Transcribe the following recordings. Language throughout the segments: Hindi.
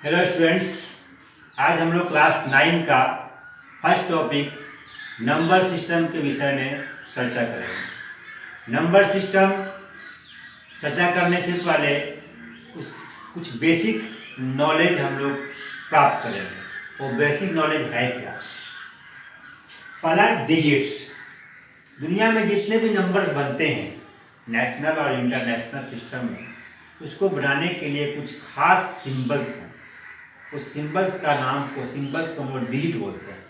हेलो स्टूडेंट्स, आज हम लोग क्लास 9 का फर्स्ट टॉपिक नंबर सिस्टम के विषय में चर्चा करेंगे। नंबर सिस्टम चर्चा करने से पहले कुछ बेसिक नॉलेज हम लोग प्राप्त करेंगे। वो बेसिक नॉलेज है क्या? पहला, डिजिट्स। दुनिया में जितने भी नंबर्स बनते हैं नेशनल और इंटरनेशनल सिस्टम में, उसको बनाने के लिए कुछ खास सिंबल्स हैं। उस सिंबल्स का नाम को हम लोग डिजिट बोलते हैं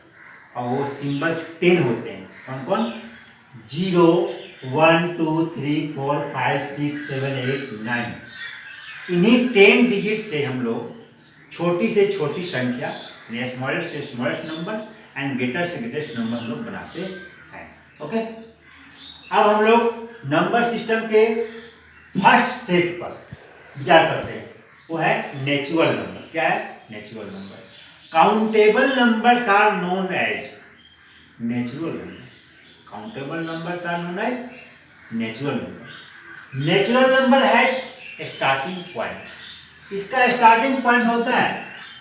और वो सिंबल्स 10 होते हैं। कौन कौन? 0, 1, 2, 3, 4, 5, 6, 7, 8, 9। इन्हीं 10 डिजिट से हम लोग छोटी से छोटी संख्या, स्मॉलेस्ट से स्मॉलेस्ट नंबर एंड ग्रेटेस्ट से ग्रेटेस्ट नंबर हम लोग बनाते हैं। ओके, अब हम लोग नंबर सिस्टम के फर्स्ट सेट पर विचार करते हैं। वो है नेचुरल नंबर। क्या है? Natural number. Countable numbers are known as natural number. Countable numbers are known as natural number. Natural number है स्टार्टिंग पॉइंट। इसका स्टार्टिंग पॉइंट होता है,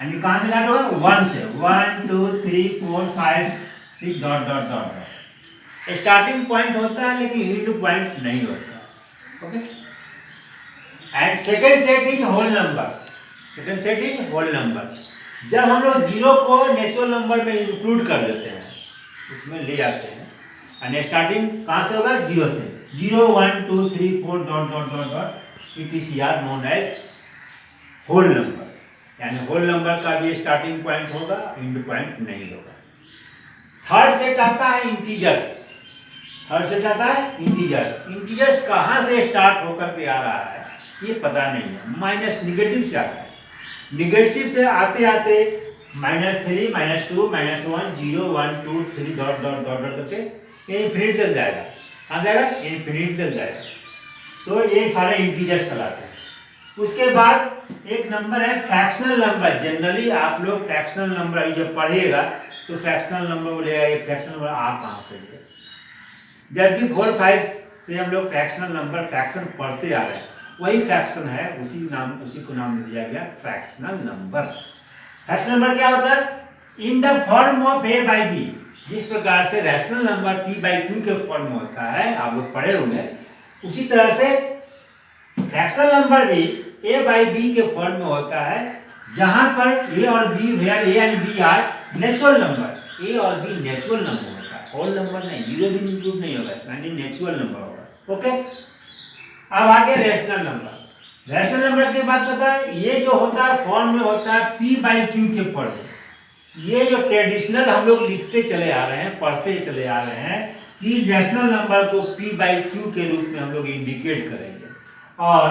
यानी कहां से स्टार्ट होगा? 1 से। 1, 2, 3, 4, 5, 6 dot dot dot dot starting point होता है, लेकिन एंड पॉइंट नहीं होता। Okay, and second set is whole number. Second set is whole number. जब हम लोग 0 को नेचुरल नंबर में इंक्लूड कर देते हैं, उसमें ले जाते हैं, और स्टार्टिंग कहाँ से होगा? 0 से। 0, 1, 2, 3, 4 dot dot dot dot etc are known as whole number. यानी होल नंबर का भी स्टार्टिंग पॉइंट होगा, एंड पॉइंट नहीं होगा। थर्ड सेट आता है इंटीजर्स। थर्ड सेट आता है इंटीजर्स। इंटीजर्स कहाँ से स्टार्ट होकर के आ रहा है ये पता नहीं है। माइनस, निगेटिव से आता है। निगेटिव से आते आते -3, -2, -1, 0, 1, 2, 3 डॉट डॉट डॉट डॉट करके ये इन्फिनिट तक जाएगा। कहाँ जाएगा? इन्फिनिट तक जाएगा। तो ये सारे इंटीजर्स कहलाते हैं। उसके बाद एक नंबर है फ्रैक्शनल नंबर। जनरली आप लोग फ्रैक्शनल नंबर जब पढ़िएगा तो फ्रैक्शनल नंबर बोलेगा ये फ्रैक्शनल नंबर आप कहाँ से लिए? जबकि 4, 5 से हम लोग फ्रैक्शनल नंबर फ्रैक्शन पढ़ते आ रहे हैं, वही फ्रैक्शन है, उसी को नाम दिया गया फ्रैक्शनल नंबर। फ्रैक्शनल नंबर क्या होता है? इन the form of a by b। जिस प्रकार से rational number p by q के फॉर्म में होता है, आप लोग पढ़े होंगे, उसी तरह से फ्रैक्शनल नंबर भी a by b के फॉर्म में होता है, जहां पर a और b, where a and b are natural number. a और b नेचुरल नंबर होता है, होल नंबर नहीं। 0 भी इंक्लूड नहीं होगा इसमें, नेचुरल नंबर होगा। ओके, अब आगे रैशनल नंबर। रैशनल नंबर के बाद पता है ये जो होता है फॉर्म में होता है p by q के फॉर्म में। ये जो ट्रेडिशनल हम लोग लिखते चले आ रहे हैं, पढ़ते चले आ रहे हैं कि रैशनल नंबर को p by q के रूप में हम लोग इंडिकेट करेंगे और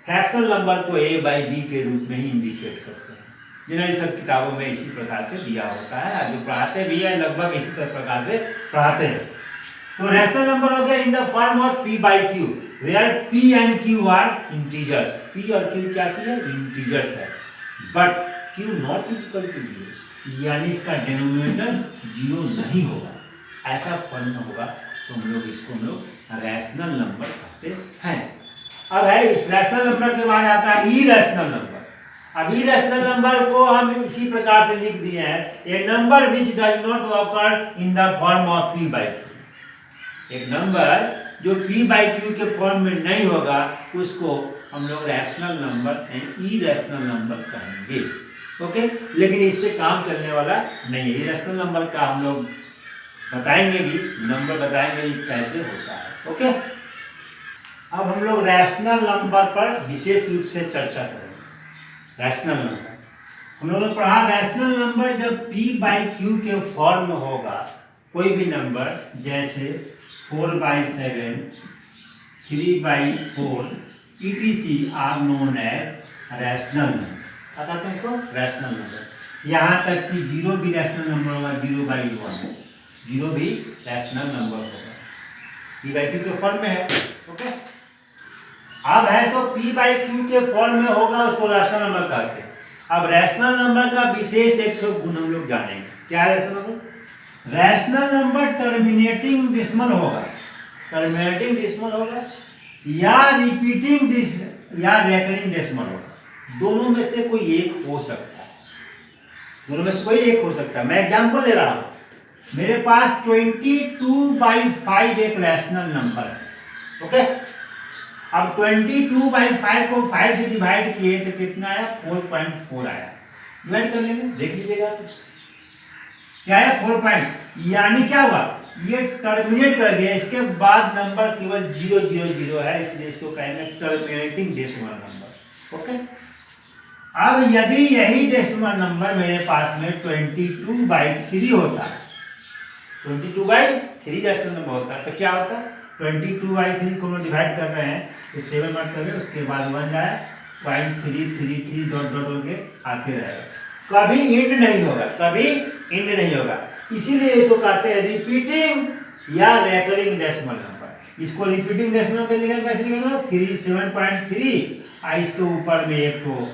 फ्रैक्शनल नंबर को a by b के रूप में ही इंडिकेट करते हैं। जनरली सब किताबों में इसी प्रकार से दिया होता है, जो पढ़ाते भी है लगभग इसी प्रकार से पढ़ाते हैं। तो रैशनल नंबर हो गया इन the form of p by q, where p and q are integers। p और q क्या चीज है? इंटीजर्स है। But q not equal to 0, यानी इसका डिनोमिनेटर 0 नहीं होगा। ऐसा फॉर्म में होगा तो हम लोग रैशनल नंबर कहते हैं। अब है इस रैशनल नंबर के बाद आता है इरैशनल नंबर। अब इरैशनल नंबर को हम इसी प्रकार से लिख दिए हैं, a number which does not occur in the form of p by q। एक नंबर जो p by q के फॉर्म में नहीं होगा उसको हम लोग rational number and irrational number कहेंगे। ओके, लेकिन इससे काम चलने वाला नहीं है। इरैशनल नंबर का हम लोग बताएंगे भी, नंबर बताएंगे भी कैसे होता है। ओके, अब हम लोग रैशनल नंबर पर विशेष रूप से चर्चा करेंगे। रैशनल नंबर हम लोगों ने पढ़ा, रैशनल नंबर जब p by q के फॉर्म में होगा, कोई भी नंबर जैसे 4/7, 3/4 etc are known as rational number. क्या कहते हैं इसको? Rational number. यहाँ तक कि 0 भी रैशनल नंबर होगा, 0/1, 0 भी रैशनल नंबर होगा, p by q के फॉर्म में है। ओके, अब है सो p by q के फॉर्म में होगा, उसको रैशनल नंबर कहते हैं। अब रैशनल नंबर का विशेष एक गुण हम लोग जानेंगे। क्या है rational number? Rational number terminating decimal होगा, टर्मिनेटिंग डेसिमल होगा या रिपीटिंग या रेकरिंग डेसिमल होगा। दोनों में से कोई एक हो सकता है। दोनों में से कोई एक हो सकता है। मैं एग्जाम्पल ले रहा हूँ, मेरे पास 22/5 एक रैशनल नंबर है, ओके। अब 22/5 को 5 से डिवाइड किए तो कितना आया, 4.4 आया। डिवाइड कर लेंगे, देख लीजिएगा क्या है 4 यानी क्या हुआ, ये टर्मिनेट कर गया, इसके बाद नंबर केवल 000 है, इसलिए इसको कहेंगे टर्मिनेटिंग डेसिमल नंबर, ओके। अब यदि यही डेसिमल नंबर मेरे पास में 22/3 होता है, 22/3 डेसिमल नंबर होता है, तो क्या होता है, 22/3 को हम डिवाइड कर रहे हैं तो 7 मत करें, उसके बाद 1 जाए, 0.333 डॉट डॉट करके आते रहेगा, कभी इंड नहीं होगा, कभी इंड नहीं होगा। इसीलिए इसको कहते हैं रिपीटिंग या रेकरिंग डेसिमल नंबर। इसको रिपीटिंग डेसिमल नंबर लिखेंगे, कैसे लिखेंगे, 7.3, इसके ऊपर में एक तो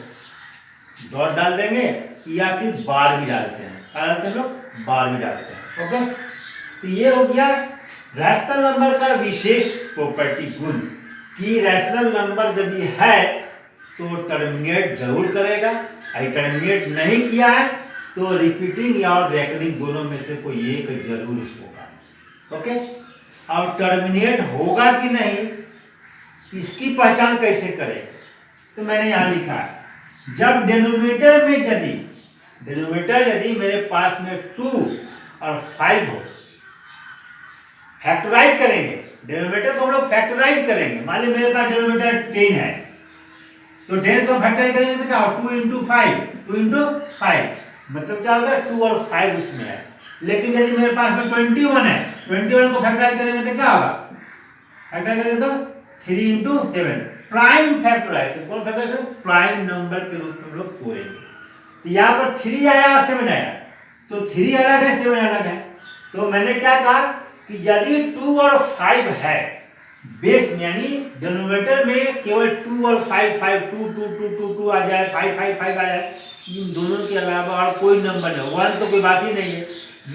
डॉट डाल देंगे या फिर बार भी डालते हैं, क्या डालते हैं लोग, बार भी डालते हैं, ओके। तो ये हो गया रैशनल नंबर का विशेष प्रॉपर्टी गुण कि रैशनल नंबर यदि है तो टर्मिनेट जरूर करेगा, टर्मिनेट नहीं किया है तो रिपीटिंग या और रेकरिंग दोनों में से कोई एक जरूर होगा, ओके। और टर्मिनेट होगा कि नहीं इसकी पहचान कैसे करें, तो मैंने यहाँ लिखा है, जब डिनोमिनेटर यदि मेरे पास में 2 और 5 हो, फैक्टराइज करेंगे, डिनोमिनेटर को हम लोग फैक्टराइज करेंगे। मान लीजिए मेरे पास डिनोमिनेटर 10 है, तो 10 को फैक्टराइज करेंगे तो क्या हो, 2 × 5, 2 × 5 मतलब क्या होगा, 2 और 5 उसमें है। लेकिन यदि मेरे पास में 21 है, 21 को फैक्टराइज करेंगे तो क्या होगा, फैक्टराइज करेंगे तो 3 × 7 प्राइम फैक्टराइजेशन, कौन फैक्टराइजेशन, प्राइम नंबर के रूप में हम लोग तोड़ेंगे। तो यहाँ पर 3 आया और 7 आया, तो 3 अलग है 7 अलग है। तो मैंने क्या कहा कि यदि 2 और 5 है बेस में, यानी डिनोमिनेटर में केवल 2 और 5 2 आ जाए, 5 आ जाए, इन दोनों के अलावा और कोई नंबर नहीं, 1 तो कोई बात ही नहीं है,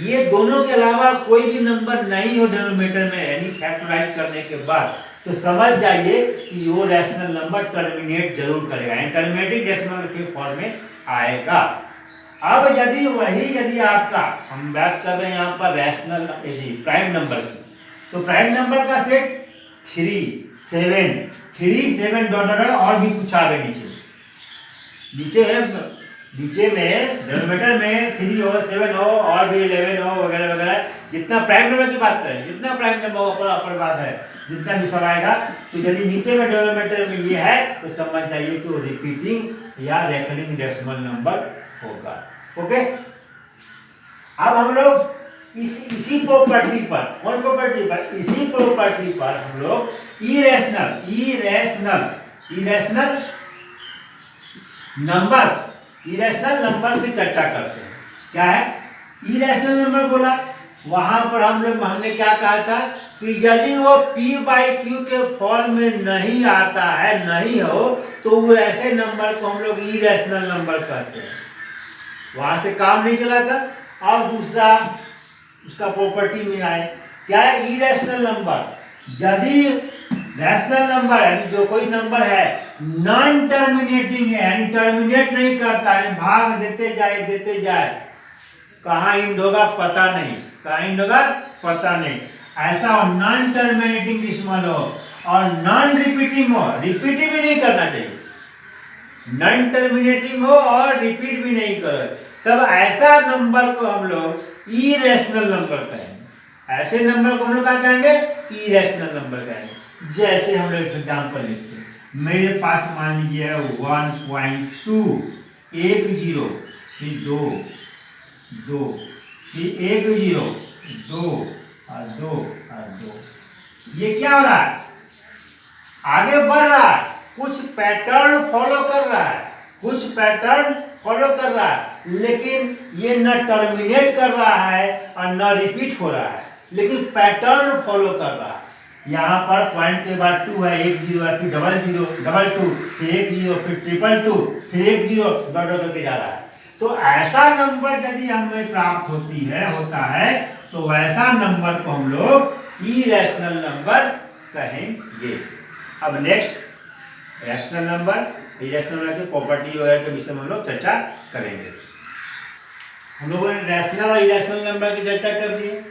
ये दोनों के अलावा कोई भी नंबर नहीं हो डिनोमिनेटर में, यानी फैक्टराइज करने के बाद, तो समझ जाइए कि वो रैशनल नंबर टर्मिनेट जरूर करेगा, यानी टर्मिनेटिंग डेसिमल के फॉर्म में आएगा। अब यदि आपका, हम बात कर रहे हैं यहाँ पर रैशनल यदि प्राइम नंबर की, तो प्राइम नंबर का सेट 3 7 डॉट डॉट और भी कुछ आगे नीचे में डिनोमिनेटर में 3 हो, 7 हो और भी 11 हो वगैरह वगैरह, जितना प्राइम नंबर की बात करें, जितना प्राइम नंबर अपर बात है, जितना भी सब आएगा, तो यदि नीचे में डिनोमिनेटर में ये है तो समझ जाइए कि वो रिपीटिंग या रेकरिंग डेसिमल नंबर होगा, ओके। अब हम लोग इसी प्रॉपर्टी पर, कौन प्रॉपर्टी पर, इसी प्रॉपर्टी पर हम लोग इरेशनल नंबर की चर्चा करते हैं। क्या है इरेशनल नंबर बोला, वहां पर हमने क्या कहा था कि यदि वो p/q के फॉर्म में नहीं आता है, नहीं हो, तो वो ऐसे नंबर को हम लोग इरेशनल नंबर कहते हैं। वहां से काम नहीं चला था। और दूसरा उसका प्रॉपर्टी में आए, क्या है इरेशनल नंबर, यदि रैशनल नंबर यानी जो कोई नंबर है नॉन टर्मिनेटिंग है, यानी टर्मिनेट नहीं करता है, भाग देते जाए, कहाँ इंड होगा पता नहीं, कहाँ इंड होगा पता नहीं, ऐसा हो, नॉन टर्मिनेटिंग डेसिमल हो और नॉन रिपीटिंग हो, रिपीट भी नहीं करना चाहिए, नॉन टर्मिनेटिंग हो और रिपीट भी नहीं करो, तब ऐसा नंबर को हम लोग इरेशनल नंबर कहेंगे। ऐसे नंबर को हम लोग क्या कहेंगे, इरेशनल नंबर कहेंगे। जैसे हम लोग एग्जाम्पल लिखते हैं, मेरे पास मान लीजिए 1.2 1 0 फिर 2 फिर 1 0 2 और 2, ये क्या हो रहा है, आगे बढ़ रहा है, कुछ पैटर्न फॉलो कर रहा है, लेकिन ये न टर्मिनेट कर रहा है और न रिपीट हो रहा है, लेकिन पैटर्न फॉलो कर रहा है। यहाँ पर पॉइंट के बाद 2 है, 1 0 है, फिर 0 0 2 2 फिर 1 0 फिर 2 2 फिर 1 0 डॉट डॉट करके जा रहा है। तो ऐसा नंबर यदि हमें प्राप्त होता है तो वैसा नंबर को हम लोग इरेशनल नंबर कहेंगे। अब next rational number, irrational number की प्रॉपर्टी वगैरह के विषय में हम लोग चर्चा करेंगे। हम लोगों ने रैशनल और इरेशनल नंबर की चर्चा कर दी है।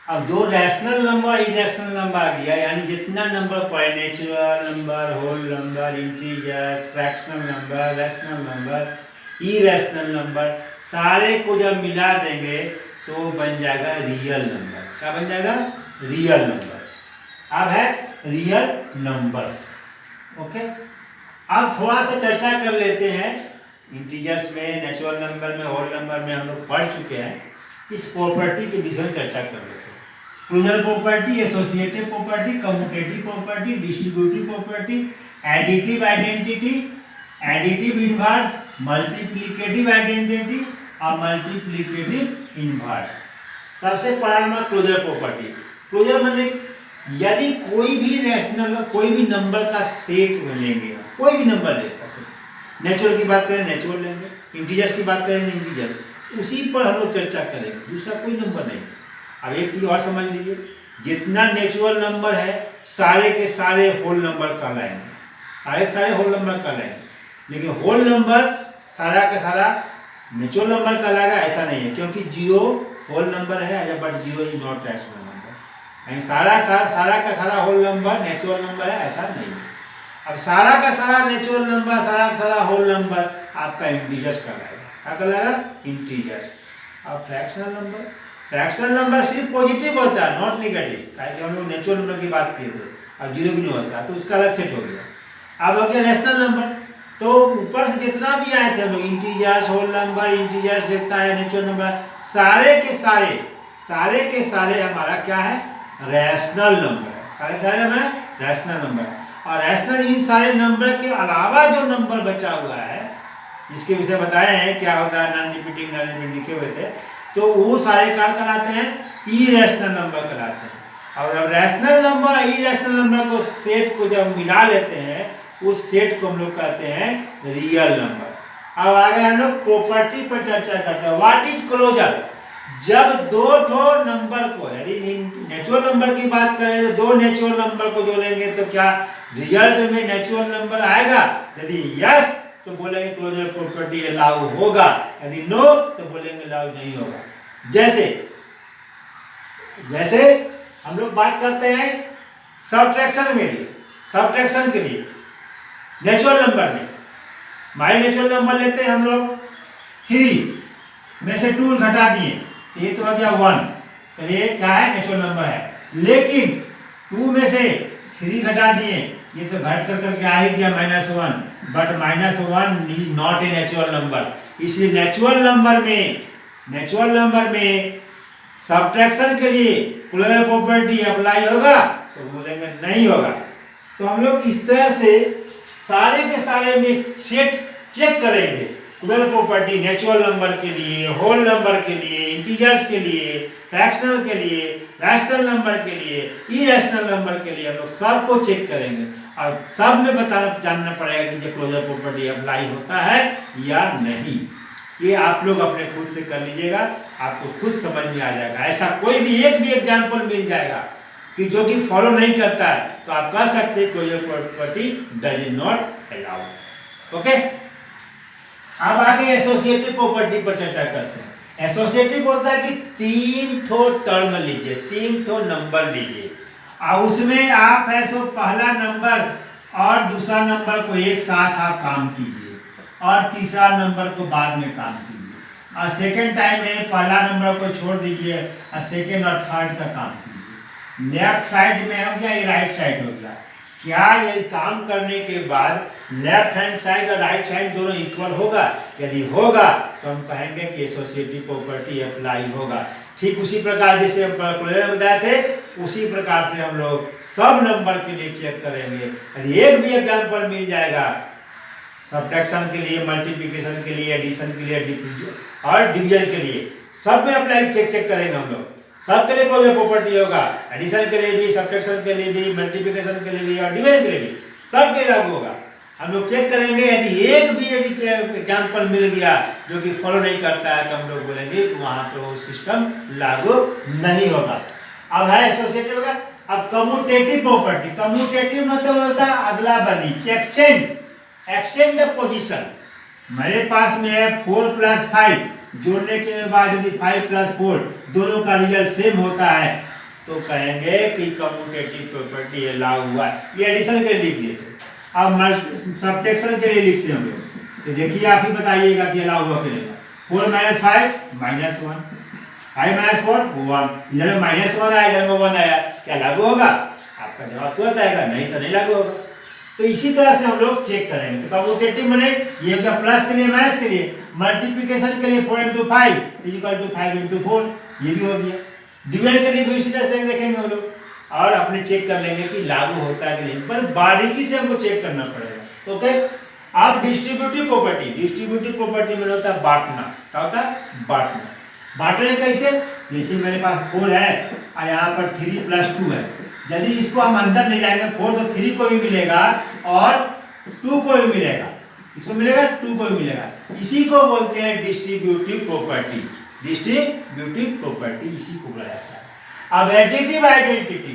अब दो रैशनल नंबर इरेशनल नंबर आ गया, यानी जितना नंबर पड़े, natural number, whole number, integer, fractional number, rational number, irrational number, सारे को जब मिला देंगे तो बन जाएगा रियल नंबर। क्या बन जाएगा? Real number. अब है रियल नंबर्स। ओके, अब थोड़ा सा चर्चा कर लेते हैं। इंटीजर्स में, नेचुरल नंबर में, होल नंबर में हम लोग पढ़ चुके हैं। इस प्रॉपर्टी के विषय में चर्चा कर लेते हैं। Closure property, associative property, commutative property, distributive property, additive identity, additive inverse, multiplicative identity और मल्टीप्लिकेटिव इनवर्स। सबसे पहला नंबर क्लोजर प्रॉपर्टी। क्लोजर मतलब यदि कोई भी रैशनल, कोई भी नंबर का सेट लेंगे, कोई भी नंबर लेगा, नेचुरल की बात करें नेचुरल लेंगे, इंटीजर्स की बात करें इंटीजर्स, उसी पर हम लोग चर्चा करेंगे, दूसरा कोई नंबर नहीं। अब एक चीज और समझ लीजिए, जितना नेचुरल नंबर है सारे के सारे होल नंबर कहलाएंगे, सारे के सारे होल नंबर कहलाएंगे। लेकिन होल नंबर सारा का सारा नेचुरल नंबर कहलाएगा ऐसा नहीं है, क्योंकि जीरो होल नंबर है, but zero is not rational number. सारा का सारा होल नंबर नेचुरल नंबर है ऐसा नहीं है। अब सारा का सारा नेचुरल नंबर, सारा का सारा होल नंबर आपका इंटीजर्स कहलाएगा। क्या कहलाएगा? इंटीजर्स। अब फ्रैक्शनल नंबर, फ्रैक्शनल नंबर सिर्फ पॉजिटिव होता है, नॉट नेगेटिव। क्योंकि हम लोग नेचुरल नंबर की बात किए थे, अब जीरो भी नहीं होता, तो उसका अलग सेट हो गया। अब हो गया रैशनल नंबर, तो ऊपर से जितना भी आए थे हम लोग, इंटीजर्स, होल नंबर, इंटीजर्स जितना है, नेचुरल नंबर, सारे के सारे हमारा क्या है? रैशनल नंबर है। सारे क्या है? Rational number. और रैशनल इन सारे नंबर के अलावा जो नंबर बचा हुआ है, जिसके विषय बताए हैं क्या होता है, नॉन रिपीटिंग, नॉन रिपीटिंग लिखे हुए थे, तो वो सारे क्या कहलाते हैं? इरेशनल नंबर कहलाते हैं। और जब रैशनल नंबर और इरेशनल नंबर को सेट को जब मिला लेते हैं, उस सेट को हम लोग कहते हैं रियल नंबर। अब आगे हम लोग प्रॉपर्टी पर चर्चा करते हैं। What is closure? जब दो ठो नंबर को, यदि नेचुरल नंबर की बात करें तो दो नेचुरल नंबर को जोड़ेंगे तो क्या रिजल्ट में नेचुरल नंबर आएगा? यदि यस तो बोलेंगे क्लोजर प्रॉपर्टी लागू होगा, यदि नो तो बोलेंगे लागू नहीं होगा। जैसे हम लोग बात करते हैं सब्ट्रैक्शन के लिए नेचुरल नंबर में, हमारे नेचुरल नंबर लेते हैं हम लोग 3 में से 2 घटा दिए, ये तो आ गया 1, तो ये क्या है? नेचुरल नंबर है। लेकिन 2 में से 3 घटा दिए, ये तो घट कर करके आ ही गया -1, but -1 is not a natural number. इसलिए नेचुरल नंबर में सब्ट्रैक्शन के लिए क्लोजर प्रॉपर्टी अप्लाई होगा तो बोलेंगे नहीं होगा। तो हम लोग इस तरह से सारे के सारे में सेट चेक करेंगे, क्लोजर प्रॉपर्टी नेचुरल नंबर के लिए, होल नंबर के लिए, इंटीजर्स के लिए, फ्रैक्शनल के लिए, रैशनल नंबर के लिए, इरेशनल नंबर के लिए हम लोग सबको चेक करेंगे। और सब में जानना पड़ेगा कि क्लोजर प्रॉपर्टी अप्लाई होता है या नहीं। ये आप लोग अपने खुद से कर लीजिएगा, आपको खुद समझ में आ जाएगा। ऐसा कोई भी एग्जाम्पल मिल जाएगा कि जो कि फॉलो नहीं करता है, तो आप कह सकते हैं closure property does not allow. Okay, अब आगे एसोसिएटिव प्रॉपर्टी पर चर्चा करते हैं। एसोसिएटिव बोलता है कि 3 ठो टर्म लीजिए, 3 ठो नंबर लीजिए, और उसमें आप है सो पहला नंबर और दूसरा नंबर को एक साथ आप काम कीजिए और तीसरा नंबर को बाद में काम कीजिए, और सेकेंड टाइम में पहला नंबर को छोड़ दीजिए और सेकेंड और थर्ड का काम कीजिए। लेफ्ट साइड में हो गया, ये राइट साइड हो गया। क्या ये काम करने के बाद लेफ्ट हैंड साइड और राइट साइड दोनों इक्वल होगा? यदि होगा तो हम कहेंगे कि एसोसिएटिव प्रॉपर्टी अप्लाई होगा। ठीक उसी प्रकार जैसे हम क्लोजर में बताए थे, उसी प्रकार से हम लोग सब नंबर के लिए चेक करेंगे। यदि एक भी एग्जाम्पल मिल जाएगा सब्ट्रैक्शन के लिए, मल्टीप्लिकेशन के लिए, एडिशन के लिए और डिवीजन के लिए, सब में अप्लाई चेक करेंगे हम लोग। सब के लिए क्लोजर प्रॉपर्टी होगा, एडिशन के लिए भी, सब्ट्रैक्शन के लिए भी, मल्टीप्लिकेशन के लिए भी और डिवीजन के लिए भी, सब के लागू होगा। हम लोग चेक करेंगे, यदि एग्जाम्पल मिल गया जो कि फॉलो नहीं करता है तो हम लोग बोलेंगे कि वहां पे वो सिस्टम लागू नहीं होगा। अब है एसोसिएटिव का। अब कम्यूटेटिव प्रॉपर्टी, कम्यूटेटिव मतलब होता है अदला बदली, एक्सचेंज द पोजीशन। मेरे पास में है 4 + 5, जोड़ने के बाद यदि 5 + 4 दोनों का रिजल्ट सेम होता है तो कहेंगे कि कम्यूटेटिव प्रॉपर्टी है, लागू हुआ है। ये एडिशन के लिए लिख दिए थे। अब सब्ट्रैक्शन के लिए लिखते हैं हम लोग। तो देखिए आप ही बताइएगा कि लागू हुआ कि नहीं। 4 - 5 -1, 5 - 4 1, इधर में -1 आया, इधर में 1 आया, क्या लागू होगा? आपका जवाब तुरंत आएगा, नहीं सर नहीं लागू होगा। तो इसी तरह से हम लोग चेक करेंगे। तो कम्यूटेटिव माने ये हो गया प्लस के लिए माइनस के लिए, मल्टीप्लिकेशन के लिए 4 × 5 = 5 × 4, ये भी हो गया। डिवाइड के लिए भी इसी तरह से देखेंगे हम लोग और अपने चेक कर लेंगे कि लागू होता है कि नहीं, पर बारीकी से हमको चेक करना पड़ेगा। ओके, अब डिस्ट्रीब्यूटिव प्रॉपर्टी में होता है बांटना। क्या होता है? बांटना। बांटने कैसे? जैसे मेरे पास 4 है और यहाँ पर 3 + 2 है। यदि इसको हम अंदर ले जाएंगे 4 तो 3 को भी मिलेगा और 2 को भी मिलेगा, इसको मिलेगा 2 को भी मिलेगा। इसी को बोलते हैं डिस्ट्रीब्यूटिव प्रॉपर्टी। डिस्ट्रीब्यूटिव प्रॉपर्टी इसी को बोला जाता है। अब एडिटिव आइडेंटिटी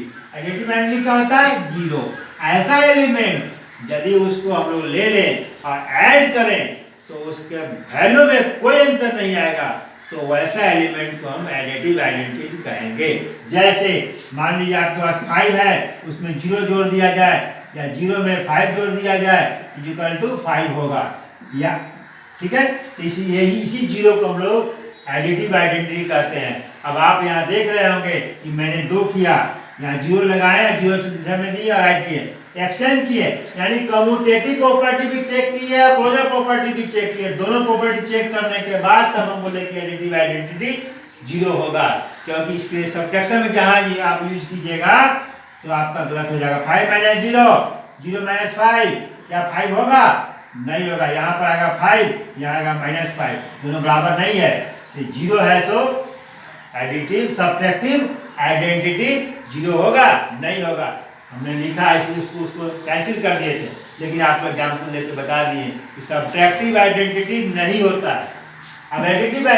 क्या होता है? 0। ऐसा एलिमेंट यदि उसको हम लोग ले लें और ऐड करें तो उसके वैल्यू में कोई अंतर नहीं आएगा, तो वैसा एलिमेंट को हम एडिटिव आइडेंटिटी कहेंगे। जैसे मान लीजिए आपके पास 5 है, उसमें 0 जोड़ दिया जाए या 0 में 5 जोड़ दिया जाए = 5 होगा, या ठीक है। इसी 0 को हम लोग एडिटिव आइडेंटिटी कहते हैं। अब आप यहाँ देख रहे होंगे कि मैंने 2 किया, यहाँ 0 लगाया, 0 इधर में दिया और ऐड किए, एक्सचेंज किए, यानी कम्यूटेटिव प्रॉपर्टी भी चेक की है, क्लोजर प्रॉपर्टी भी चेक की है। दोनों प्रॉपर्टी चेक करने के बाद तब हम बोले कि एडिटिव आइडेंटिटी 0 होगा, क्योंकि इसके सब्ट्रैक्शन में जहां ये आप यूज कीजिएगा तो आपका गलत हो जाएगा। 5 - 0, 0 - 5, क्या 5 होगा? नहीं होगा। यहाँ पर आएगा 5, यहाँ आएगा -5, दोनों बराबर नहीं है। 0 है सो एडिटिव सब्ट्रैक्टिव आइडेंटिटी 0 होगा? नहीं होगा। हमने लिखा इसलिए उसको कैंसिल कर दिए थे, लेकिन आपको एग्जाम्पल देके बता दिए कि सब्ट्रैक्टिव आइडेंटिटी नहीं होता है। अब एडिटिव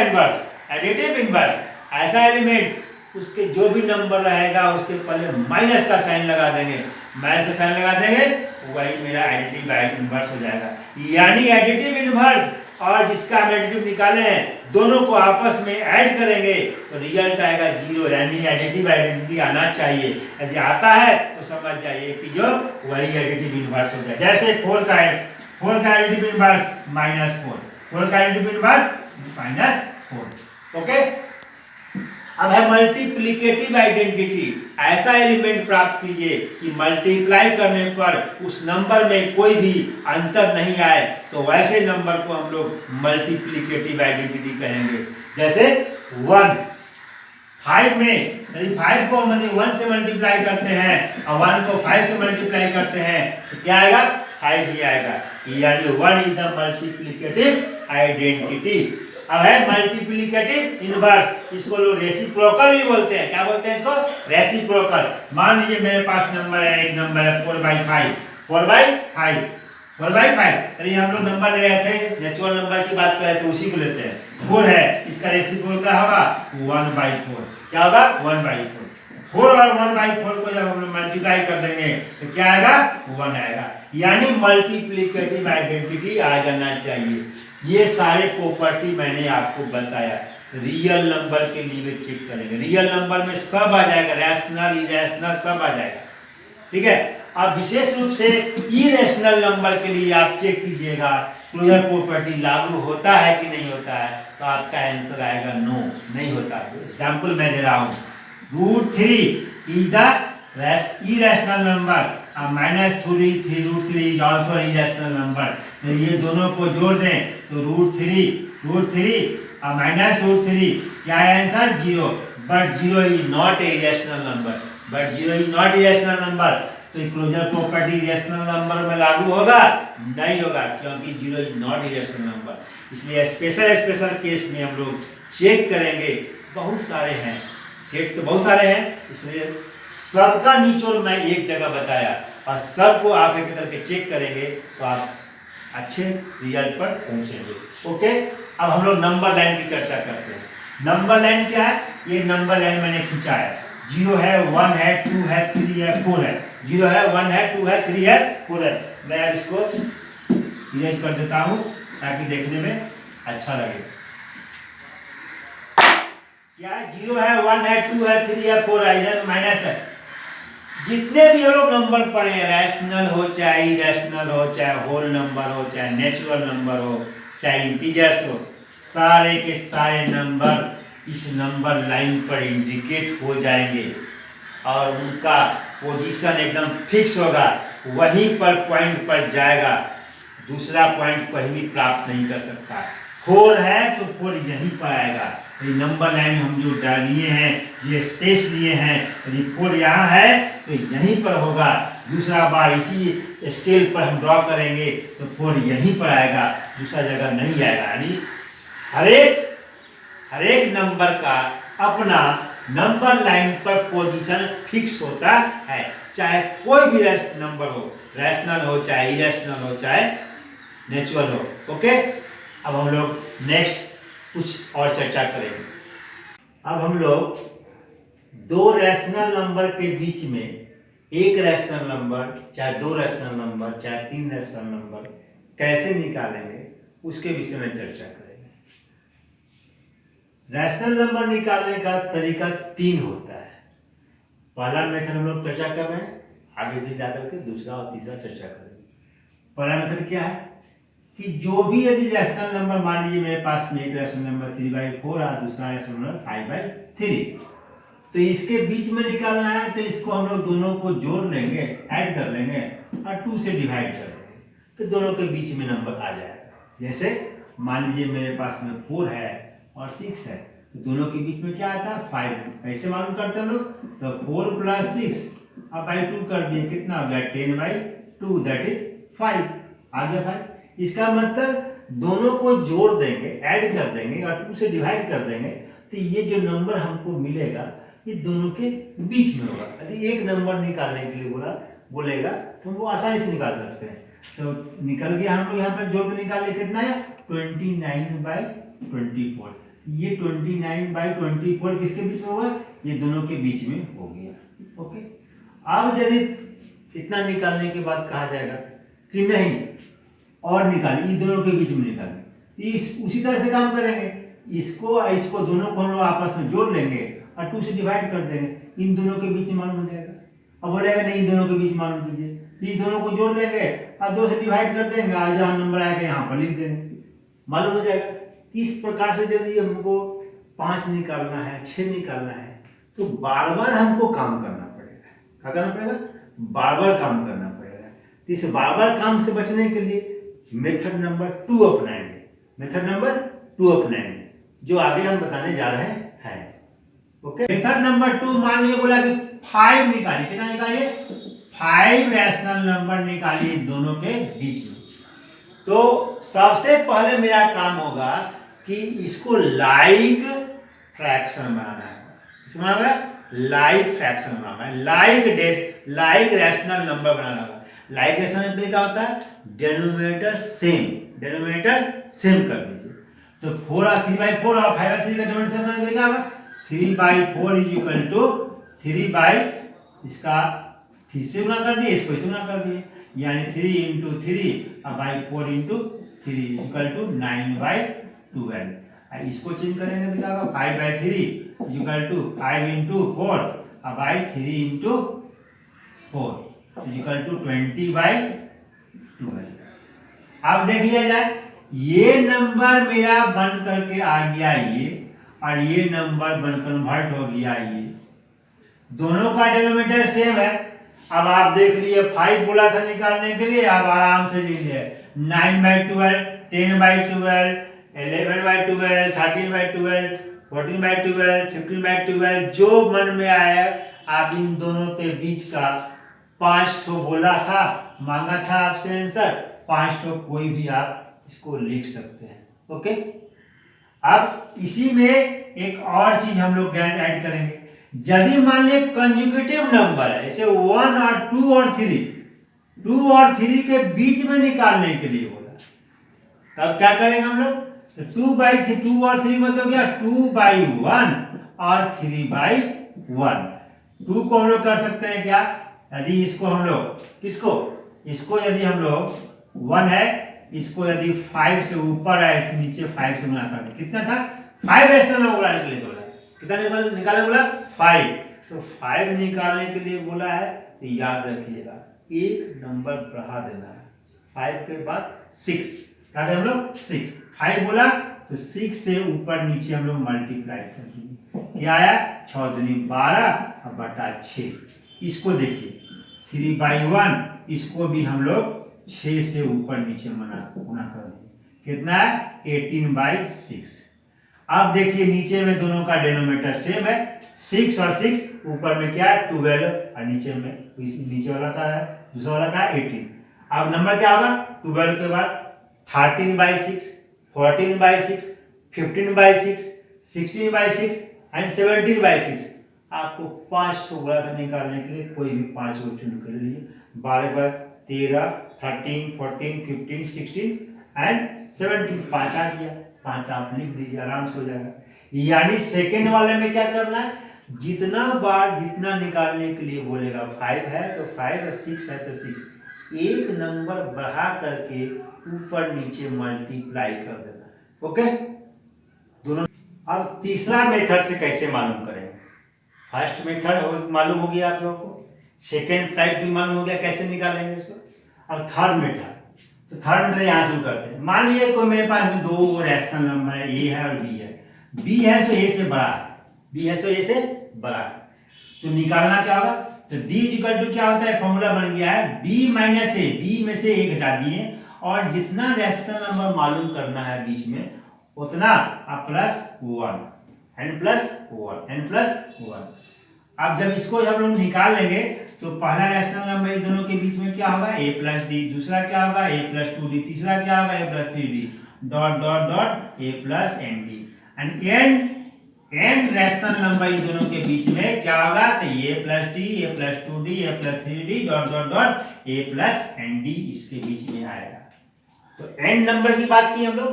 इनवर्स ऐसा एलिमेंट उसके जो भी नंबर रहेगा उसके पहले माइनस का साइन लगा देंगे, वही मेरा एडिटिव इनवर्स हो जाएगा। यानी एडिटिव इनवर्स और जिसका हम एडिटिव निकाले हैं दोनों को आपस में ऐड करेंगे तो रिजल्ट आएगा 0, यानी एडिटिव आइडेंटिटी आना चाहिए। यदि आता है तो समझ जाइए कि जो वही एडिटिव इनवर्स हो जाए। जैसे 4 का एडिटिव इनवर्स -4, 4 का एडिटिव इनवर्स -4। ओके, अब है मल्टीप्लिकेटिव आइडेंटिटी। ऐसा एलिमेंट प्राप्त कीजिए कि मल्टीप्लाई करने पर उस नंबर में कोई भी अंतर नहीं आए, तो वैसे नंबर को हम लोग मल्टीप्लिकेटिव आइडेंटिटी कहेंगे। जैसे 1 5 में यदि 5 को हम 1 से मल्टीप्लाई करते हैं और 1 को 5 से मल्टीप्लाई करते हैं तो क्या आएगा? 5 ही आएगा, यानी 1 इज द मल्टीप्लिकेटिव आइडेंटिटी। अब है मल्टीप्लिकेटिव इनवर्स, इसको लोग रेसिप्रोकल भी बोलते हैं। क्या बोलते हैं इसको? रेसिप्रोकल। मान लीजिए मेरे पास नंबर है, एक नंबर है 4/5, 4/5, अरे हम लोग नंबर ले रहे थे, नेचुरल नंबर की बात कर रहे थे, उसी को लेते हैं। 4 है, इसका रेसिप्रोकल क्या होगा? 1/4। क्या होगा? 1/4। 4 और 1/4 को जब हम लोग मल्टीप्लाई कर देंगे तो क्या आएगा? 1 आएगा, यानी मल्टीप्लिकेटिव आइडेंटिटी आ जाना चाहिए। ये सारे प्रॉपर्टी मैंने आपको बताया। रियल नंबर के लिए भी चेक करेंगे, रियल नंबर में सब आ जाएगा, रैशनल इरेशनल सब आ जाएगा, ठीक है। अब विशेष रूप से इरेशनल नंबर के लिए आप चेक कीजिएगा क्लोजर प्रॉपर्टी लागू होता है कि नहीं होता है, तो आपका आंसर आएगा नो, नहीं होता। एग्जाम्पल मैं दे रहा हूँ, √3 is the irrational number, -3 √3 is also irrational number. ये दोनों को जोड़ दें तो √3 और -√3 क्या है answer? 0। But 0 is not a irrational number, तो क्लोजर प्रॉपर्टी इरेशनल नंबर में लागू होगा? नहीं होगा, क्योंकि 0 इज नॉट इरेशनल नंबर। इसलिए स्पेशल केस में हम लोग चेक करेंगे। बहुत सारे हैं, सेट तो बहुत सारे हैं, इसलिए सबका निचोड़ मैं एक जगह बताया और सबको आप एक करके चेक करेंगे तो आप अच्छे रिजल्ट पर पहुंचेंगे। ओके, अब हम लोग नंबर लाइन की चर्चा करते हैं। नंबर लाइन क्या है? ये नंबर लाइन मैंने खींचा है। 0 है, 1 है, 2 है, 3 है, 4 है। 0 है, 1 है, 2 है, 3 है, 4 है। मैं अब इसको इरेज कर देता हूँ ताकि देखने में अच्छा लगे। क्या 0 है, 1 है, 2 है, 3 है, 4 है, इधर माइनस है। जितने भी हम लोग नंबर पढ़े, रैशनल हो चाहे इरेशनल हो, चाहे होल नंबर हो, चाहे नेचुरल नंबर हो, चाहे इंटीजर्स हो, सारे के सारे नंबर इस नंबर लाइन पर इंडिकेट हो जाएंगे और उनका पोजीशन एकदम फिक्स होगा, वहीं पर पॉइंट पर जाएगा, दूसरा पॉइंट कहीं भी प्राप्त नहीं कर सकता। 4 है तो 4 यहीं पर आएगा। ये नंबर लाइन हम जो डाल लिए हैं, ये स्पेस लिए हैं, यदि 4 यहाँ है तो यहीं पर होगा, दूसरा बार इसी स्केल पर हम ड्रॉ करेंगे तो 4 यहीं पर आएगा, दूसरा जगह नहीं आएगा। यानी हर एक नंबर का अपना नंबर लाइन पर पोजीशन फिक्स होता है, चाहे कोई भी नंबर हो, रैशनल हो चाहे इरेशनल हो चाहे नेचुरल हो। ओके, अब हम लोग नेक्स्ट कुछ और चर्चा करेंगे। अब हम लोग दो रैशनल नंबर के बीच में एक रैशनल नंबर, चाहे दो रैशनल नंबर, चाहे तीन रैशनल नंबर कैसे निकालेंगे उसके विषय में चर्चा करेंगे। रैशनल नंबर निकालने का तरीका 3 होता है। पहला मेथड हम लोग चर्चा कर रहे हैं, आगे भी जाकर के दूसरा और तीसरा चर्चा करेंगे। पहला मेथड क्या है कि जो भी यदि रैशनल नंबर, मान लीजिए मेरे पास में एक रैशनल नंबर 3/4 और दूसरा रैशनल नंबर 5/3, तो इसके बीच में निकालना है, तो इसको हम लोग दोनों को जोड़ लेंगे, ऐड कर लेंगे और 2 से डिवाइड कर देंगे, तो दोनों के बीच में नंबर आ जाएगा। जैसे मान लीजिए मेरे पास में 4 है और 6 है, तो दोनों के बीच में क्या आता है 5। ऐसे मालूम करते हैं लोग, तो 4 + 6 अब बाई 2 कर दिए, कितना हो गया 10/2, दैट इज 5, आ गया 5। इसका मतलब दोनों को जोड़ देंगे, ऐड कर देंगे और 2 से डिवाइड कर देंगे, तो ये जो नंबर हमको मिलेगा ये दोनों के बीच में होगा। यदि एक नंबर निकालने के लिए बोलेगा तो हम वो आसानी से निकाल सकते हैं। तो निकल गया, हम लोग यहाँ पर जोड़ के निकाल ले, कितना है 29/24। ये 29/24 किसके बीच में होगा, ये दोनों के बीच में हो गया। ओके, अब यदि इतना निकालने के बाद कहा जाएगा कि नहीं और निकालें, इन दोनों के बीच में निकालें, उसी तरह से काम करेंगे, इसको दोनों को हम लोग आपस में जोड़ लेंगे और 2 से डिवाइड कर देंगे, इन दोनों के बीच में मालूम हो जाएगा। अब बोलेगा नहीं इन दोनों के बीच मालूम कीजिए, तो इन दोनों को जोड़ लेंगे और 2 से डिवाइड कर देंगे, आज जहाँ नंबर आएगा यहाँ पर लिख देंगे, मालूम हो जाएगा। इस प्रकार से यदि हमको 5 निकालना है, 6 निकालना है, तो बार बार हमको काम करना पड़ेगा। क्या करना पड़ेगा, बार बार काम करना पड़ेगा। तो इस बार बार काम से बचने के लिए मेथड नंबर 2 अपनाएंगे, मेथड नंबर 2 अपनाएंगे, जो आगे हम बताने जा रहे हैं। ओके, मेथड नंबर 2, मान लीजिए बोला कि 5 निकालिए, कितना निकालिए 5 रैशनल नंबर निकालिए दोनों के बीच में। तो सबसे पहले मेरा काम होगा कि इसको लाइक फ्रैक्शन बनाना है, इसको बनाना है लाइक फ्रैक्शन बनाना है, लाइक रैशनल नंबर बनाना होगा। लाइक रैशनल नंबर क्या होता है, डिनोमिनेटर सेम कर दीजिए। तो 4 और 3/4 और 5/3 का डिनोमिनेटर सेम करने के लिए क्या होगा, 3/4 = 3 इसका 3 से गुना कर दिए, इसको इससे गुना कर दिए, यानी 3 × 3 और 4 × 3 = 9/12। इसको चेंज करेंगे तो क्या होगा 5/3 = 5 × 4 और 3 × 4 = 20/12। अब देख लिया जाए, ये नंबर मेरा बन करके आ गया ये, और ये नंबर बन कन्वर्ट हो गया ये, दोनों का डिनोमिनेटर सेम है। अब आप देख लिए 5 बोला था निकालने के लिए, अब आराम से लीजिए 9/12, 10/12, 11/12, 13/12, 14/12, 15/12, जो मन में आए आप इन दोनों के बीच का 5 ठो बोला था, मांगा था आपसे आंसर, 5 ठो कोई भी आप इसको लिख सकते हैं। ओके, अब इसी में एक और चीज हम लोग ऐड करेंगे। यदि मान लिया कंजुगेटिव नंबर है, जैसे 1 और 2 और 3 के बीच में निकालने के लिए बोला, तब क्या करेंगे हम लोग, तो 2 और 3 मतलब क्या 2/1 और 3/1। 2 को हम लोग कर सकते हैं क्या, यदि इसको हम लोग इसको यदि हम लोग 1 है, इसको यदि 5 से ऊपर है, नीचे 5 से गुना कर, कितना था 5 रैशनल नंबर बनाने के लिए बोला, कितना निकालने बोला 5। तो 5 निकालने के लिए बोला है, तो याद रखिएगा एक नंबर बढ़ा देना है। 5 के बाद 6 क्या करें हम लोग 6, 5 बोला तो 6 से ऊपर नीचे हम लोग मल्टीप्लाई कर देंगे। क्या आया 6 दूनी 12 और बटा 6। इसको देखिए 3/1, इसको भी हम लोग 6 से ऊपर नीचे गुना कर देंगे। कितना है 18/6। अब देखिए नीचे में दोनों का डेनोमीटर सेम है, 6 और 6, ऊपर में क्या है 12 और नीचे में नीचे वाला का है, दूसरा वाला का है 18। अब नंबर क्या होगा 12 के बाद 13/6, 14/6, 15/6, 16/6 एंड 17/6। आपको 5 ठो बोला था निकालने के लिए, कोई भी 5 को चुन कर लीजिए। 12 बार 13, 13, 14, 15, 16 एंड 17, 5 आ गया। 5 आप लिख दीजिए, आराम से हो जाएगा। यानी सेकेंड वाले में क्या करना है, जितना बार जितना निकालने के लिए बोलेगा, 5 है तो 5 है, 6 है तो 6, एक नंबर बढ़ा करके ऊपर नीचे मल्टीप्लाई कर देना है। ओके दोनों। अब तीसरा मेथड से कैसे मालूम करेंगे। फर्स्ट मेथड मालूम हो गया आप लोगों को, सेकेंड टाइप भी मालूम हो गया कैसे निकालेंगे इसको। अब थर्ड मेथड, तो थर्ड मेथड यहाँ शुरू करते हैं। मान लीजिए कोई मेरे पास में 2 रैशनल नंबर है, ए है और बी है। बी है सो ए से बड़ा है, बी है सो ए से बड़ा है, तो निकालना क्या होगा, तो d इक्वल टू क्या होता है, फॉर्मूला बन गया है b माइनस ए, b में से a घटा दिए और जितना रैशनल नंबर मालूम करना है बीच में उतना आप प्लस 1 n प्लस 1। अब जब इसको हम लोग निकाल लेंगे तो पहला रैशनल नंबर इन दोनों के बीच में क्या होगा a प्लस डी, दूसरा क्या होगा a प्लस 2d, तीसरा क्या होगा a plus 3d dot dot dot a plus nd and n rational number in दोनों के बीच में क्या होगा, तो a plus D, a plus 2d, a plus 3d dot dot dot a plus nd इसके बीच में आएगा। तो n नंबर की बात की हम लोग,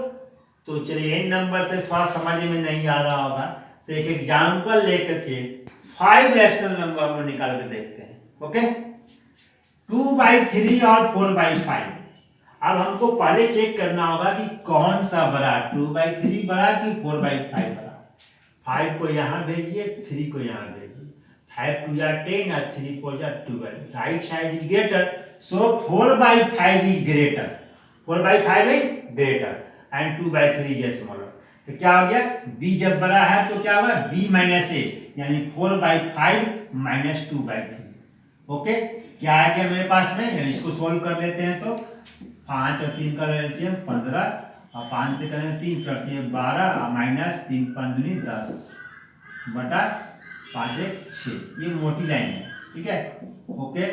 तो चलिए n नंबर से थोड़ा समझ में नहीं आ रहा होगा तो एक एग्जाम्पल लेकर के 5 रैशनल नंबर हम लोग निकाल के देखते हैं। ओके 2/3 और 4/5। अब हमको पहले चेक करना होगा कि कौन सा बड़ा, 2/3 बड़ा कि 4/5 बड़ा। 5 को यहाँ भेजिए, 3 को यहाँ भेजिए। 5 2 या 10 और 3 4 या 12। Right side is greater, so 4/5 is greater, 4/5 is greater and 2/3 is smaller. तो क्या हो गया, b जब बड़ा है तो क्या होगा b माइनस ए, यानी 4/5 माइनस 2/3। ओके क्या आ गया मेरे पास में, इसको सोल्व कर लेते हैं। तो 5 और 3 का एलसीएम 15 और 5 से करें 3 करते हैं 12 और माइनस 3 5 दूनी 10 बटा 5 1 6। ये मोटी लाइन है, ठीक है। ओके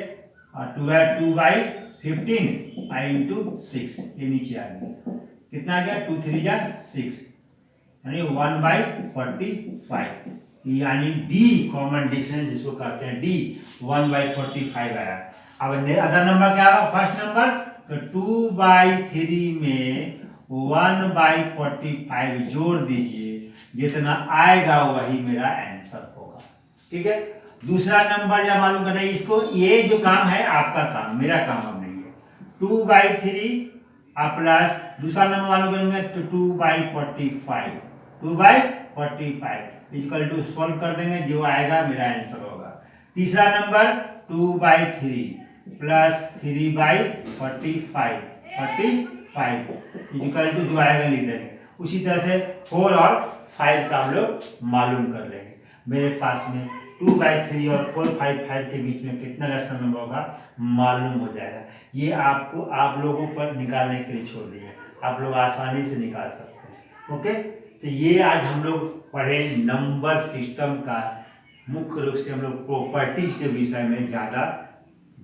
और 2/15 i इंटू 6, ये नीचे आ गया। कितना आ गया 2 3 जा 6 यानी 1/45, यानी d कॉमन डिफरेंस जिसको कहते हैं d 1/45 आया। अब अदर नंबर क्या होगा, फर्स्ट नंबर, तो 2/3 में 1/45 जोड़ दीजिए, जितना आएगा वही मेरा आंसर होगा। ठीक है, दूसरा नंबर जब मालूम करना है इसको, ये जो काम है आपका काम, मेरा काम अब नहीं है। 2/3 प्लस दूसरा नंबर मालूम करेंगे तो 2/45 इक्वल टू सॉल्व कर देंगे, जो आएगा मेरा आंसर होगा। तीसरा नंबर 2/3 प्लस 3/45 इक्वल टू जो आएगा लिख देंगे। उसी तरह से 4 और 5 का हम लोग मालूम कर लेंगे। मेरे पास में 2/3 और 4/5 के बीच में कितना रैशनल नंबर होगा मालूम हो जाएगा। ये आपको आप लोगों पर निकालने के लिए छोड़ दिया, आप लोग आसानी से निकाल सकते हैं। ओके, तो ये आज हम लोग पढ़े नंबर सिस्टम का। मुख्य रूप से हम लोग प्रॉपर्टीज के विषय में ज़्यादा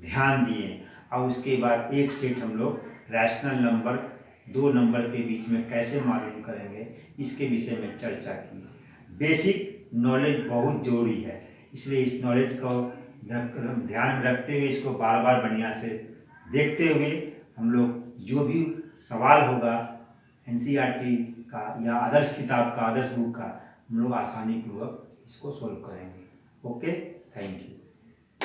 ध्यान दिए और उसके बाद एक सेट हम लोग रैशनल नंबर 2 नंबर के बीच में कैसे मालूम करेंगे इसके विषय में चर्चा की। बेसिक नॉलेज बहुत जरूरी है, इसलिए इस नॉलेज को ध्यान में रखते हुए इसको बार बार बढ़िया से देखते हुए हम लोग जो भी सवाल होगा एनसीईआरटी का या आदर्श किताब का, आदर्श बुक का, हम लोग आसानी पूर्वक इसको सॉल्व करेंगे। Okay, thank you.